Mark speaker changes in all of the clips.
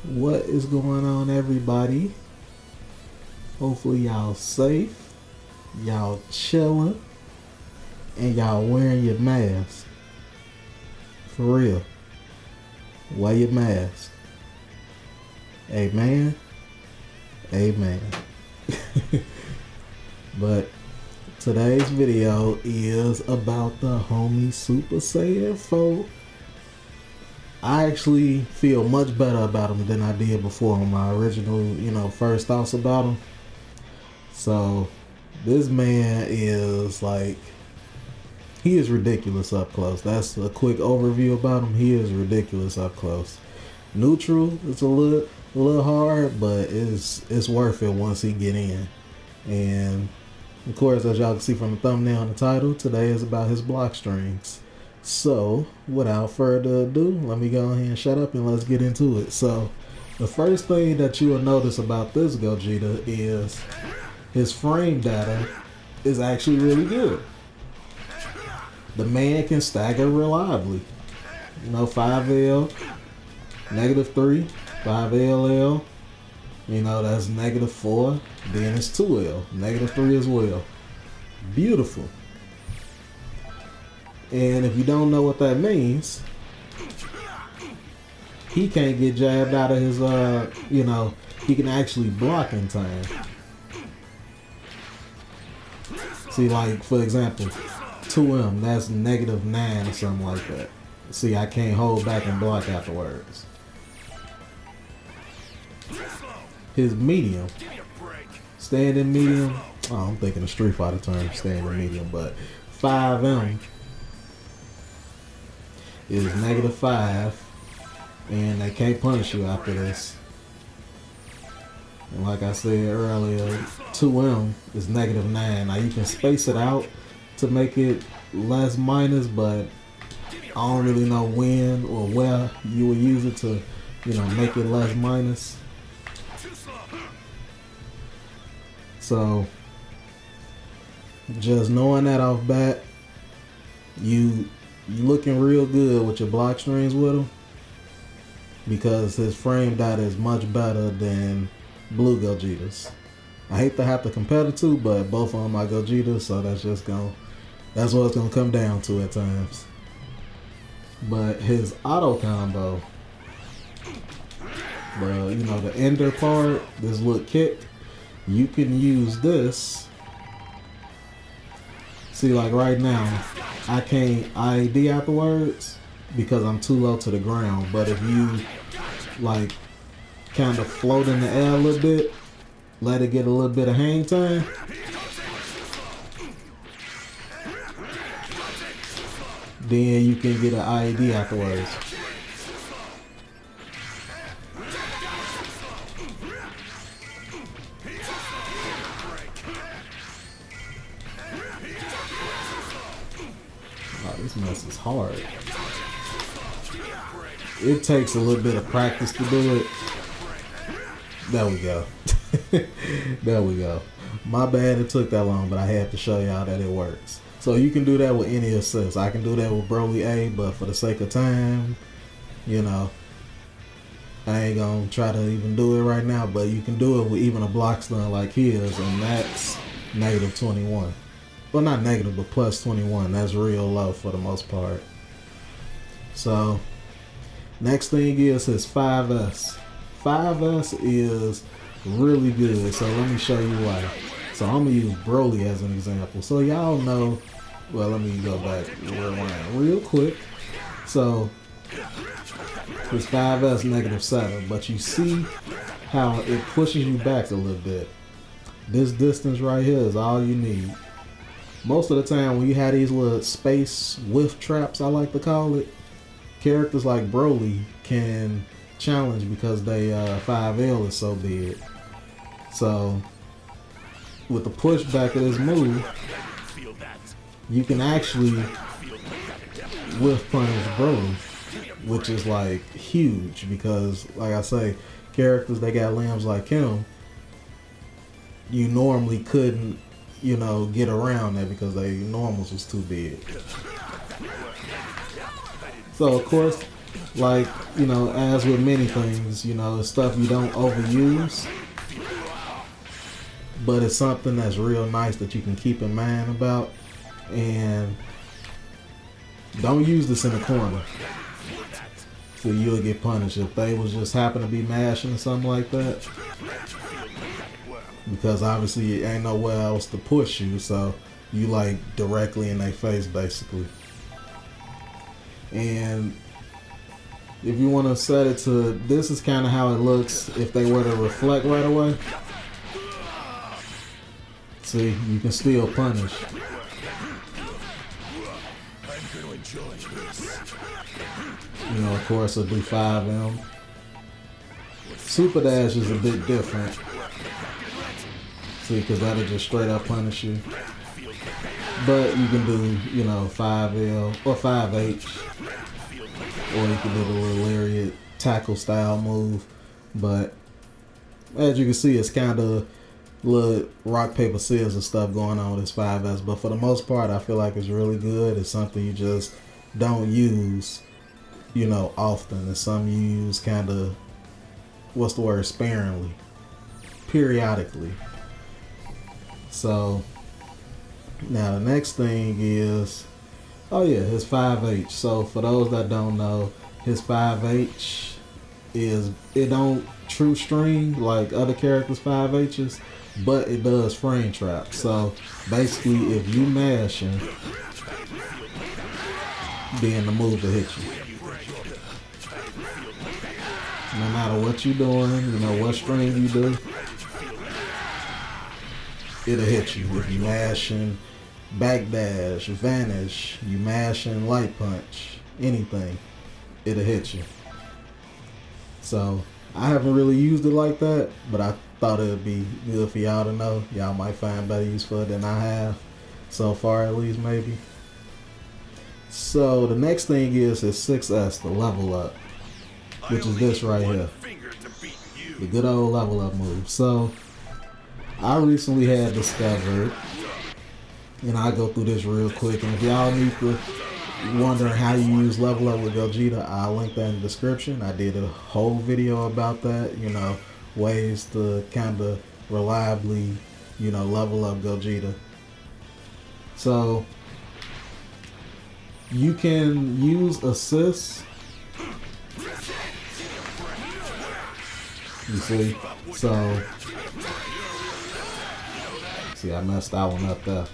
Speaker 1: What is going on, everybody? Hopefully y'all safe, y'all chilling, and y'all wearing your mask. For real. Wear your mask. Amen. Amen. But today's video is about the homie Super Saiyan 4. I actually feel much better about him than I did before on my original, first thoughts about him. So this man is like, he is ridiculous up close. That's a quick overview about him. He is ridiculous up close. Neutral, it's a little hard, but it's worth it once he get in. And of course, as y'all can see from the thumbnail and the title, today is about his block strings. So, without further ado, let me go ahead and shut up and let's get into it. So, the first thing that you will notice about this Gogeta is his frame data is actually really good. The man can stagger reliably. 5L, -3, 5LL, that's -4, then it's 2L, -3 as well. Beautiful. And if you don't know what that means, he can't get jabbed out of his, he can actually block in time. See, like, for example, 2M, that's -9 or something like that. See, I can't hold back and block afterwards. His medium, standing medium, I'm thinking of Street Fighter term, standing medium, but 5M is -5, and they can't punish you after this. And like I said earlier, 2M is -9. Now you can space it out to make it less minus, but I don't really know when or where you would use it to, make it less minus. So just knowing that off bat, you looking real good with your block strings with him, because his frame data is much better than blue Gogetas. I hate to have to compare the two, but both of them are Gogetas, so that's what it's gonna come down to at times. But his auto combo, the ender part, this little kick, you can use this. See, like right now, I can't IED afterwards because I'm too low to the ground. But if you like kind of float in the air a little bit, let it get a little bit of hang time, then you can get an IED afterwards. Oh, this mess is hard. It takes a little bit of practice to do it. There we go. There we go. My bad it took that long, but I had to show y'all that it works. So you can do that with any assist. I can do that with Broly A, but for the sake of time, I ain't gonna try to even do it right now, but you can do it with even a block stun like his, and that's -21. Well, not negative, but +21. That's real low for the most part. So next thing is his 5S. 5S is really good, so let me show you why. So I'm gonna use Broly as an example. So y'all know, well, let me go back real quick. So his 5S -7, but you see how it pushes you back a little bit. This distance right here is all you need. Most of the time when you have these little space whiff traps, I like to call it, characters like Broly can challenge because they 5L is so big. So with the pushback of this move, you can actually whiff punish Broly, which is like huge, because like I say, characters that got limbs like him, you normally couldn't, get around that because they normals was too big. So of course, like, you know, as with many things, you know, it's stuff you don't overuse, but it's something that's real nice that you can keep in mind about. And don't use this in the corner, so you'll get punished if they was just happen to be mashing or something like that, because obviously it ain't nowhere else to push you, so you like directly in their face basically. And if you want to set it to, this is kind of how it looks if they were to reflect right away. See, you can still punish. You know, of course, it'll do 5M. Super Dash is a bit different. See, because that'll just straight up punish you. But you can do, you know, 5L or 5H. Or you can do the little lariat tackle style move. But as you can see, it's kind of little rock, paper, scissors and stuff going on with this 5S. But for the most part, I feel like it's really good. It's something you just don't use, you know, often. It's something you use kind of, what's the word, sparingly, periodically. So now the next thing is, oh yeah, his 5H. So for those that don't know, his 5H is, it don't true string like other characters' 5Hs, but it does frame trap. So basically, if you mashing, then the move will hit you. No matter what you're doing, you know, what string you do, it'll hit you. If you mashing backdash, vanish, you mashing light punch, anything, it'll hit you. So I haven't really used it like that, but I thought it would be good for y'all to know. Y'all might find better use for it than I have so far, at least, maybe. So the next thing is his 6S, the level up, which is this right here, the good old level up move. So I recently had discovered, and I'll go through this real quick, and if y'all need to wondering how you use level up with Gogeta, I'll link that in the description. I did a whole video about that, you know, ways to kind of reliably, you know, level up Gogeta. So you can use assists. You see? So see, I messed that one up there.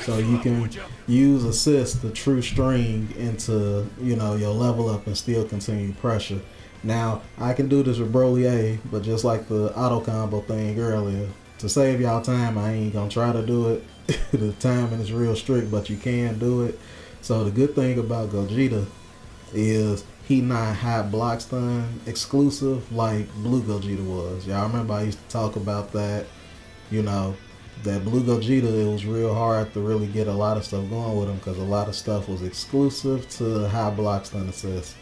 Speaker 1: So you can use assist the true string into, you know, your level up and still continue pressure. Now, I can do this with Broly A, but just like the auto combo thing earlier, to save y'all time, I ain't gonna try to do it. The timing is real strict, but you can do it. So the good thing about Gogeta is he not hot block stun exclusive like Blue Gogeta was. Y'all remember I used to talk about that, you know, that Blue Gogeta, it was real hard to really get a lot of stuff going with him because a lot of stuff was exclusive to high block stun assist.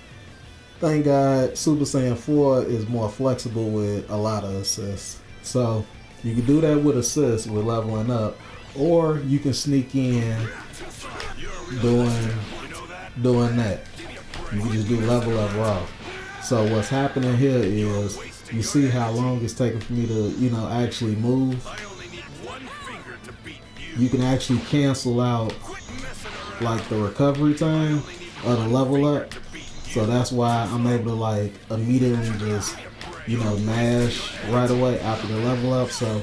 Speaker 1: Thank God Super Saiyan 4 is more flexible with a lot of assists. So you can do that with assists with leveling up, or you can sneak in doing that. You can just do level up raw. So what's happening here is, you see how long it's taking for me to, you know, actually move. You can actually cancel out like the recovery time of the level up. So that's why I'm able to like immediately just, you know, mash right away after the level up. So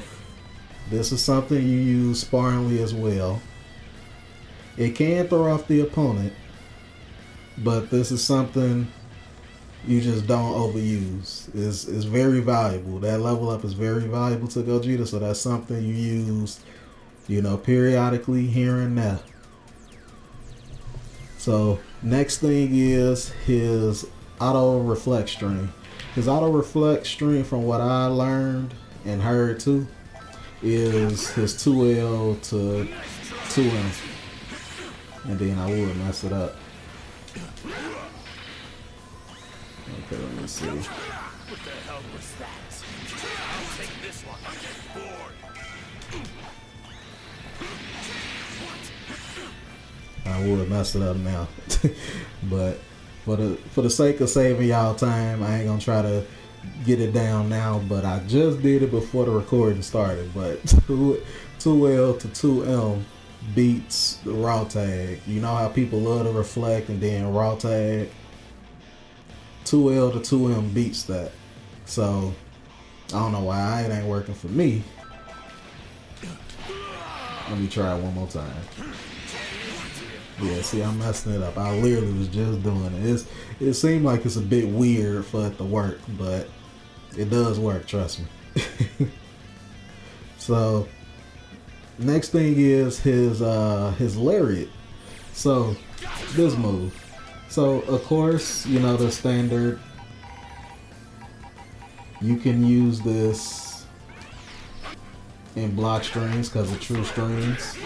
Speaker 1: this is something you use sparingly as well. It can throw off the opponent, but this is something you just don't overuse. It's very valuable. That level up is very valuable to Gogeta, so that's something you use, you know, periodically here and there. So next thing is his auto reflect string. His auto reflect string, from what I learned and heard too, is his 2L to 2M. And then I would mess it up. Okay, let me see.
Speaker 2: What the hell was that? I'll take this one. Bored.
Speaker 1: I would mess it up now. But for the sake of saving y'all time, I ain't gonna try to get it down now, but I just did it before the recording started. But 2L to 2M beats the raw tag. You know how people love to reflect and then raw tag? 2L to 2M beats that. So I don't know why it ain't working for me. Let me try it one more time. Yeah, see, I'm messing it up. I literally was just doing it. It seemed like it's a bit weird for it to work, but it does work, trust me. So next thing is his lariat. So this move. So of course, you know the standard. You can use this in block strings because of true strings.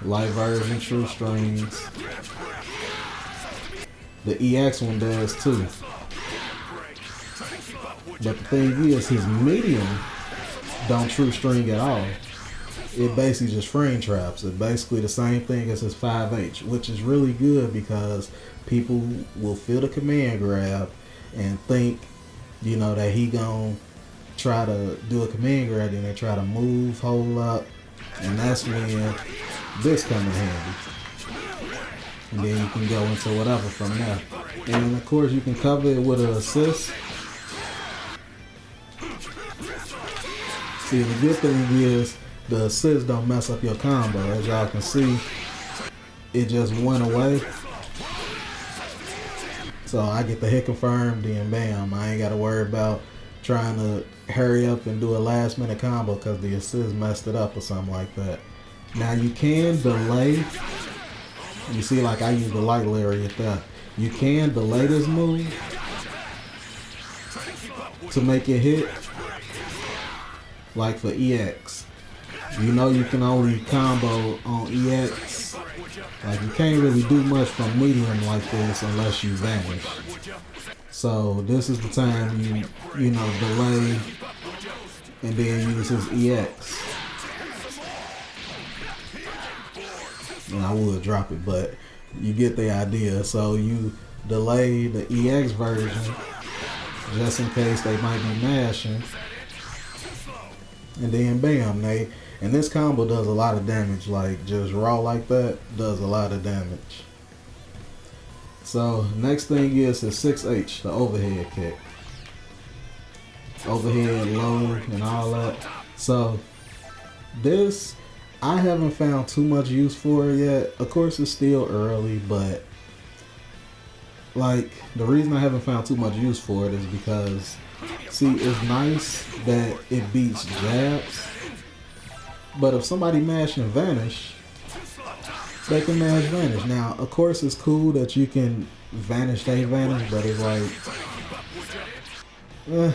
Speaker 1: Light version, true strings. The EX one does too. But the thing is, his medium don't true string at all. It basically just frame traps. It's basically the same thing as his 5H, which is really good because people will feel the command grab and think, you know, that he gonna try to do a command grab and they try to move, hold up, and that's when this come in handy. And then you can go into whatever from there. And of course you can cover it with an assist. See, the good thing is the assist don't mess up your combo. As y'all can see, it just went away. So I get the hit confirmed, then bam, I ain't gotta worry about trying to hurry up and do a last minute combo because the assist messed it up or something like that. Now you can delay. You see, like I use the light lariat there. You can delay this move to make it hit. Like for EX, you know you can only combo on EX. Like you can't really do much from medium like this unless you vanish. So this is the time you know delay and then use his EX. And I would drop it, but you get the idea. So you delay the EX version just in case they might be mashing. And then bam, and this combo does a lot of damage. Like just raw like that does a lot of damage. So next thing is his 6H, the overhead kick. Overhead, low, and all that. So this, I haven't found too much use for it yet. Of course it's still early, but like the reason I haven't found too much use for it is because, see, it's nice that it beats jabs, but if somebody mash and vanish, they can mash vanish. Now, of course, it's cool that you can vanish, they vanish, but it's like, you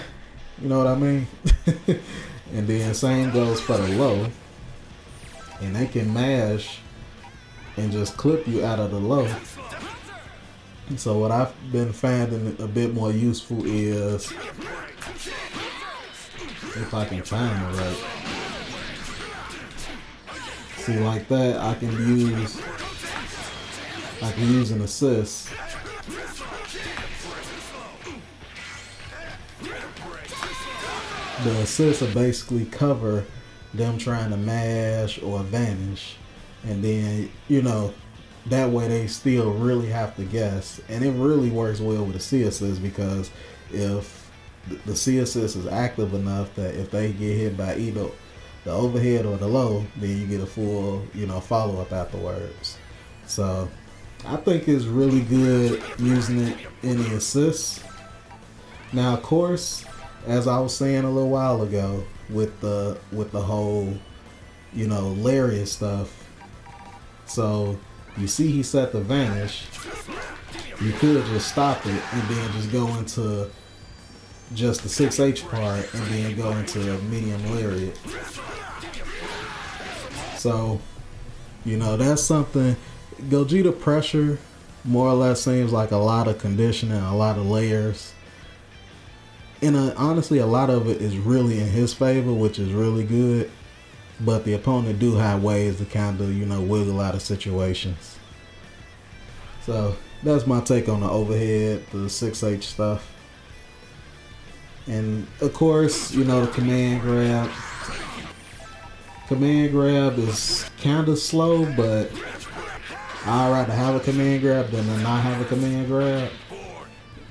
Speaker 1: know what I mean? And then same goes for the low, and they can mash and just clip you out of the low. So what I've been finding a bit more useful is, if I can time it right. See, like that, I can use an assist. The assists will basically cover them trying to mash or vanish, and then, you know, that way they still really have to guess. And it really works well with the C assist, because if the C assist is active enough that if they get hit by either the overhead or the low, then you get a full, you know, follow-up afterwards. So I think it's really good using it in the assists. Now, of course, as I was saying a little while ago with the whole, you know, lariat stuff. So you see he set the vanish. You could just stop it and then just go into just the 6H part and then go into a medium lariat. So, you know, that's something. Gogeta pressure more or less seems like a lot of conditioning, a lot of layers. And honestly, a lot of it is really in his favor, which is really good. But the opponent do have ways to kind of, you know, wiggle out of situations. So that's my take on the overhead, the 6H stuff. And of course, you know, the command grab. Command grab is kind of slow, but I'd rather have a command grab than to not have a command grab.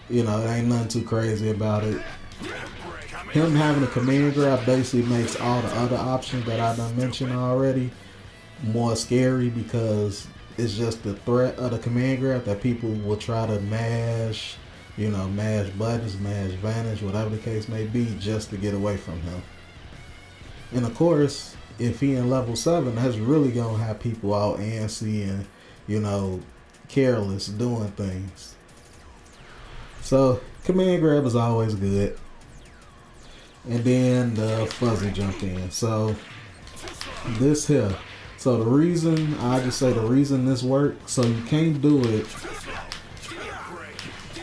Speaker 1: You know, it ain't nothing too crazy about it. Him having a command grab basically makes all the other options that I done mentioned already more scary, because it's just the threat of the command grab that people will try to mash, you know, mash buttons, mash vanish, whatever the case may be, just to get away from him. And of course, if he in level 7, that's really gonna have people out antsy and, you know, careless doing things. So command grab is always good. And then the fuzzy jump in. So this here. So the reason, I just say the reason this works, so you can't do it.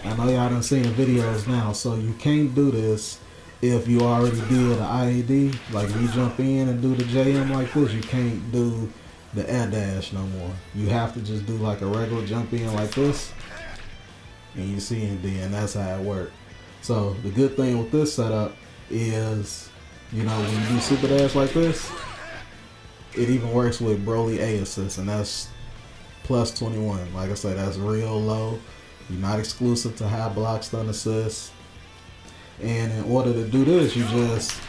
Speaker 1: I know y'all done seen the videos now, so you can't do this if you already did the IED. Like if you jump in and do the JM like this, you can't do the air dash no more. You have to just do like a regular jump in like this. And you see it then, that's how it works. So the good thing with this setup is, you know, when you do super dash like this, it even works with Broly A assist, and that's plus 21. Like I said, that's real low. You're not exclusive to high block stun assist. And in order to do this, you just,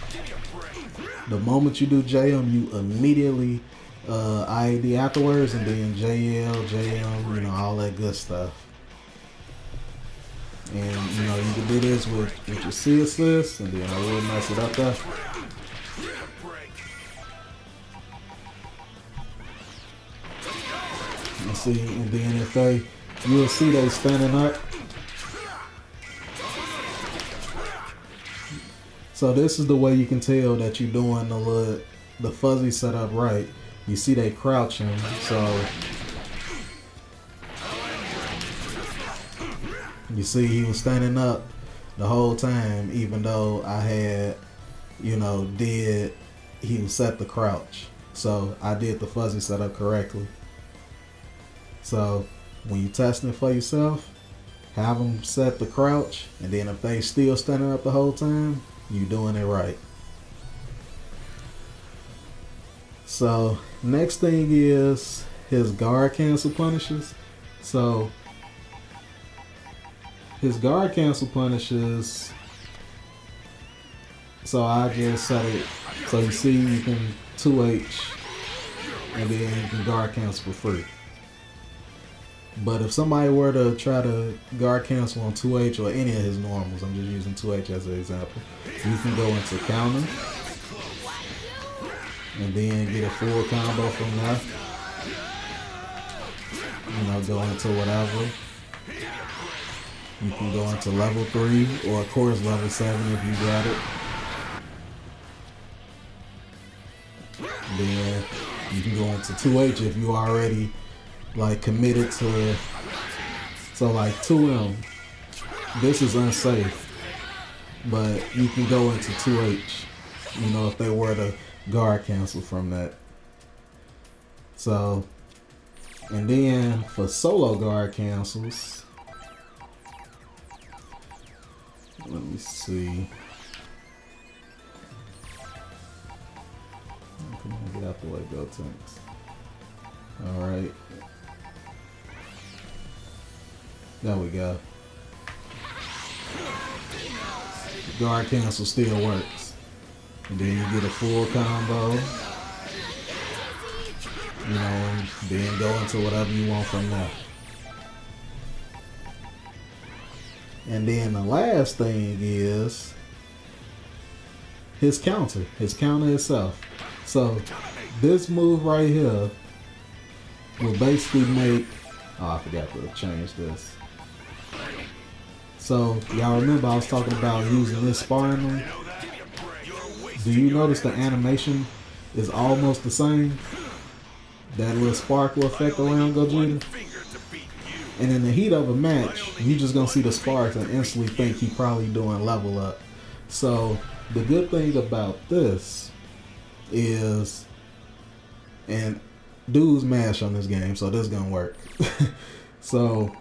Speaker 1: the moment you do JM, you immediately IED afterwards, and then JL, JM, you know, all that good stuff. And you know, you can do this with your C assist, and then I will mess it up there. You see, and then if they, you'll see they standing up. So this is the way you can tell that you're doing the fuzzy setup right. You see they crouching, so you see he was standing up the whole time, even though I had, you know, he was set the crouch. So I did the fuzzy setup correctly. So when you're testing it for yourself, have them set the crouch, and then if they still standing up the whole time, you're doing it right. So next thing is his guard cancel punishes. So his guard cancel punishes, so I just set it, so you see you can 2H and then you can guard cancel for free. But if somebody were to try to guard cancel on 2H or any of his normals, I'm just using 2H as an example, you can go into counter and then get a full combo from there. You know, go into whatever. You can go into level 3 or of course level 7 if you got it. Then you can go into 2H if you already like committed to, so like 2M, this is unsafe, but you can go into 2H, you know, if they were to guard cancel from that. So, and then for solo guard cancels, let me see. Come on, get out the way, go tanks. All right. There we go. Guard cancel still works. And then you get a full combo. You know, and then go into whatever you want from there. And then the last thing is his counter itself. So this move right here will basically make, oh, I forgot to change this. So y'all remember I was talking about using this sparring. Do you notice the animation is almost the same? That little sparkle effect around Gogeta. And in the heat of a match, you just gonna see the sparks and instantly think he probably doing level up. So the good thing about this is, and dudes mash on this game, so this is gonna work. So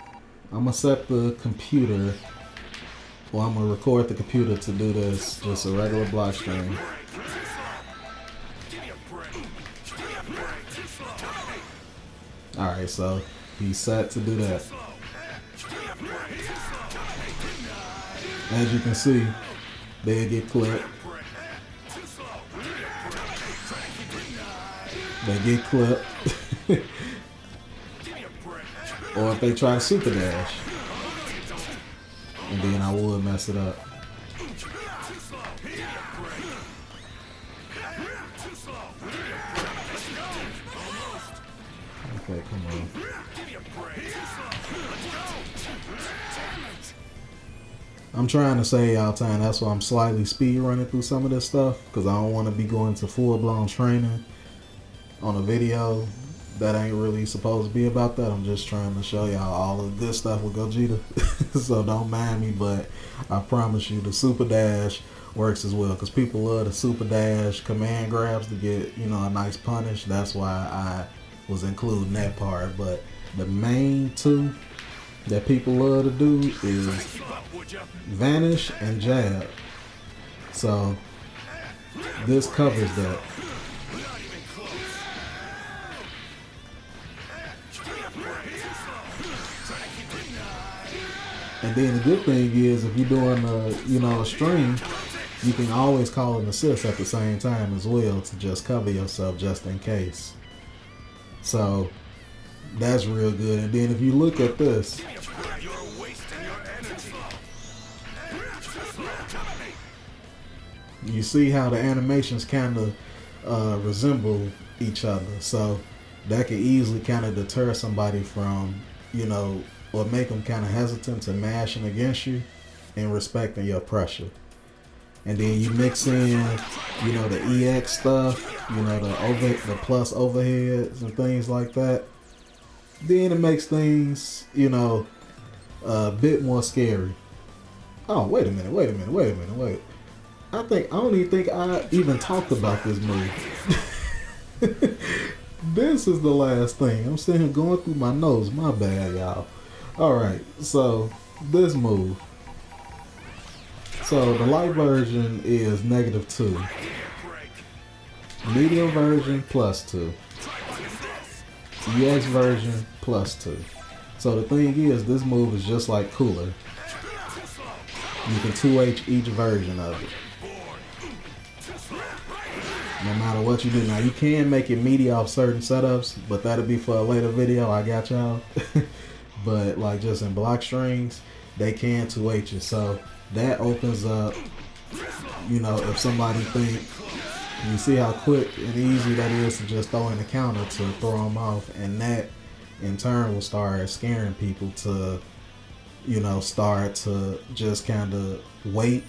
Speaker 1: I'm gonna set the computer. Well, I'm gonna record the computer to do this. Just a regular block string. Alright, so he's set to do that. As you can see, they get clipped. They get clipped. Or if they try to super dash. And then I would mess it up. Okay, come on. I'm trying to save y'all time. That's why I'm slightly speed running through some of this stuff, because I don't want to be going to full-blown training on a video that ain't really supposed to be about that. I'm just trying to show y'all all of this stuff with Gogeta. So don't mind me, but I promise you the super dash works as well, because people love the super dash command grabs to get, you know, a nice punish. That's why I was including that part. But the main two that people love to do is vanish and jab. So this covers that. And then the good thing is, if you're doing a string, you can always call an assist at the same time as well to just cover yourself just in case. So that's real good. And then if you look at this, you see how the animations kind of resemble each other. So that could easily kind of deter somebody from, you know, or make them kind of hesitant to mashing against you and respecting your pressure. And then you mix in, you know, the EX stuff, you know, the plus overheads and things like that. Then it makes things, you know, a bit more scary. Oh, wait a minute. I don't even think I even talked about this move. This is the last thing. I'm sitting here going through my notes. My bad, y'all. Alright, so this move. So the light version is -2. Medium version +2. EX version +2. So the thing is, this move is just like Cooler. You can 2H each version of it. No matter what you do. Now you can make it media off certain setups, but that'll be for a later video. I got y'all. But like just in block strings, they can 2H it. So that opens up, you know, if somebody think, you see how quick and easy that is to just throw in a counter to throw them off. And that in turn will start scaring people to, you know, start to just kind of wait.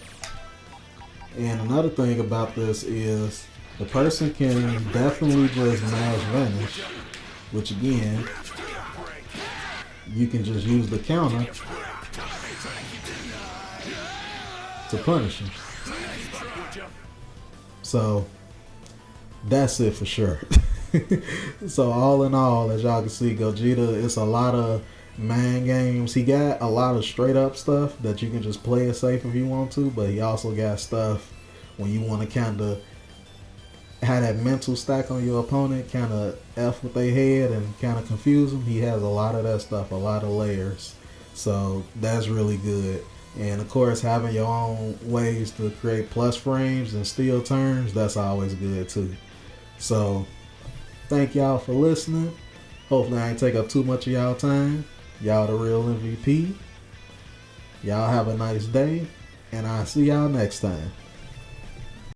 Speaker 1: And another thing about this is the person can definitely just mash vanish, which again, you can just use the counter to punish him. So that's it for sure. So all in all, as y'all can see, Gogeta, it's a lot of mind games. He got a lot of straight up stuff that you can just play it safe if you want to, but he also got stuff when you want to kind of have that mental stack on your opponent, kind of F with their head and kind of confuse them. He has a lot of that stuff, a lot of layers. So that's really good. And of course, having your own ways to create plus frames and steal turns, that's always good too. So thank y'all for listening. Hopefully I ain't take up too much of y'all time. Y'all the real MVP. Y'all have a nice day, and I'll see y'all next time.